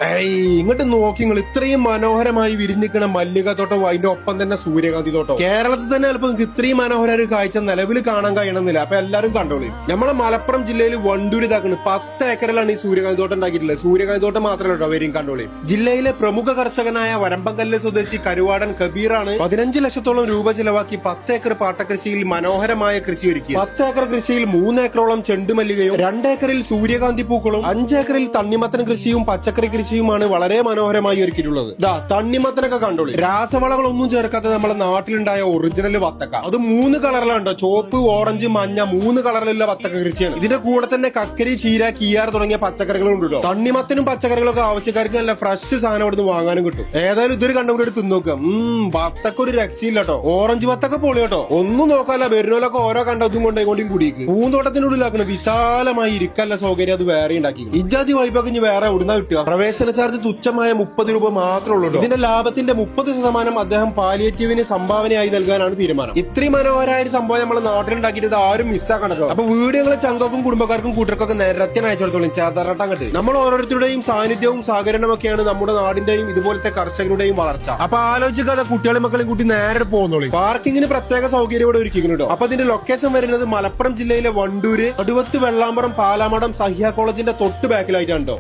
ഇങ്ങോട്ട് നോക്കി നിങ്ങൾ ഇത്രയും മനോഹരമായി വിരിഞ്ഞിക്കണ മല്ലിക തോട്ടം അതിന്റെ ഒപ്പം തന്നെ സൂര്യകാന്തി തോട്ടം. കേരളത്തിൽ തന്നെ ചിലപ്പോൾ നിങ്ങൾക്ക് ഇത്രയും മനോഹര ഒരു കാഴ്ച നിലവിൽ കാണാൻ കഴിയണമെന്നില്ല. അപ്പൊ എല്ലാവരും കണ്ടോളി. നമ്മളെ മലപ്പുറം ജില്ലയിൽ വണ്ടൂര് ഇതാക്കുന്നത് 10 ഏക്കറിലാണ് ഈ സൂര്യകാന്തി തോട്ടം ഉണ്ടാക്കിയിട്ടുള്ളത്. സൂര്യകാന്തി തോട്ടം മാത്രമല്ല കേട്ടോ വരും കണ്ടോളി. ജില്ലയിലെ പ്രമുഖ കർഷകനായ വരമ്പങ്കല്ല് സ്വദേശി കരുവാടൻ കബീറാണ് 15 ലക്ഷത്തോളം രൂപ ചെലവാക്കി 10 ഏക്കർ പാട്ടകൃഷിയിൽ മനോഹരമായ കൃഷി ഒരുക്കി. 10 ഏക്കർ കൃഷിയിൽ 3 ഏക്കറോളം ചെണ്ടുമല്ലികയും 2 ഏക്കറിൽ സൂര്യകാന്തി പൂക്കളും 5 ഏക്കറിൽ തണ്ണിമത്തൻ കൃഷിയും പച്ചക്കറി കൃഷിയുമാണ് വളരെ മനോഹരമായി ഒരുക്കിയിട്ടുള്ളത്. തണ്ണിമത്തനൊക്കെ കണ്ടോളി. രാസവളങ്ങളൊന്നും ചേർക്കാത്ത നമ്മുടെ നാട്ടിലുണ്ടായ ഒറിജിനൽ വത്തക്ക. അത് 3 കളറിലുണ്ടോ, ചോപ്പ്, ഓറഞ്ച്, മഞ്ഞ 3 കളറിലുള്ള വത്തക്ക കൃഷിയാണ്. ഇതിന്റെ കൂടെ തന്നെ കക്കരി, ചീര, കിയാർ തുടങ്ങിയ പച്ചക്കറികളും ഉണ്ടോ. തണ്ണിമത്തനും പച്ചക്കറികളൊക്കെ ആവശ്യക്കാർക്ക് നല്ല ഫ്രഷ് സാധനം ഇവിടുന്ന് വാങ്ങാനും കിട്ടും. ഏതായാലും ഇതൊരു കണ്ടുകൊണ്ട് എടുത്ത് നോക്കാം. വത്തക്ക ഒരു രക്ഷയില്ല കേട്ടോ. ഓറഞ്ച് വത്തക്ക പൊളി കേട്ടോ. ഒന്നും നോക്കാല്ല, വരുന്നോലൊക്കെ ഓരോ കണ്ടതും കൊണ്ടേകൊണ്ടും കൂടിക്ക്. പൂന്തോട്ടത്തിനുള്ളിലാക്കണം വിശാലമായി ഇരിക്കല്ല സൗകര്യം അത് വേറെ ഉണ്ടാക്കി. ഇജാതി വൈബൊക്കെ ഇനി വേറെ എവിടുന്ന കിട്ടുക. പ്രവേശന ചാർജ് തുച്ഛമായ 30 രൂപ മാത്രമേ ഉള്ളൂ. ഇതിന്റെ ലാഭത്തിന്റെ 30% അദ്ദേഹം പാലിയേറ്റീവിന് സംഭാവനയായി നൽകാനാണ് തീരുമാനം. ഇത്രയും മനോഹരമായ ഒരു സംഭവം നമ്മുടെ നാട്ടിലുണ്ടാക്കിയിട്ട് ആരും മിസ്സാക്കണല്ലോ. അപ്പൊ വീടുകളെ ചങ്കൊക്കും കുടുംബക്കാർക്കും കൂട്ടർക്കൊക്കെ നേരത്തെ അയച്ചെടുത്തോളും ചേർത്തറട്ടം കണ്ട്. നമ്മൾ ഓരോരുത്തരുടെയും സാന്നിധ്യവും സഹകരണമൊക്കെയാണ് നമ്മുടെ നാടിന്റെയും ഇതുപോലത്തെ കർഷകരുടെയും വളർച്ച. അപ്പൊ ആലോചിക്കാതെ കുട്ടികളും മക്കളെയും കൂട്ടി നേരെ പോകുന്നോളൂ. പാർക്കിങ്ങിന് പ്രത്യേക സൗകര്യം ഇവിടെ ഒരുക്കിയിട്ടുണ്ടോ. അപ്പൊ അതിന്റെ ലൊക്കേഷൻ വരുന്നത് മലപ്പുറം ജില്ലയിലെ വണ്ടൂര്, അടുവത്ത്, വെള്ളാമ്പറം, പാലാമടം, സഹ്യ കോളേജിന്റെ തൊട്ട് ബാക്കിലായിട്ടാണ് കേട്ടോ.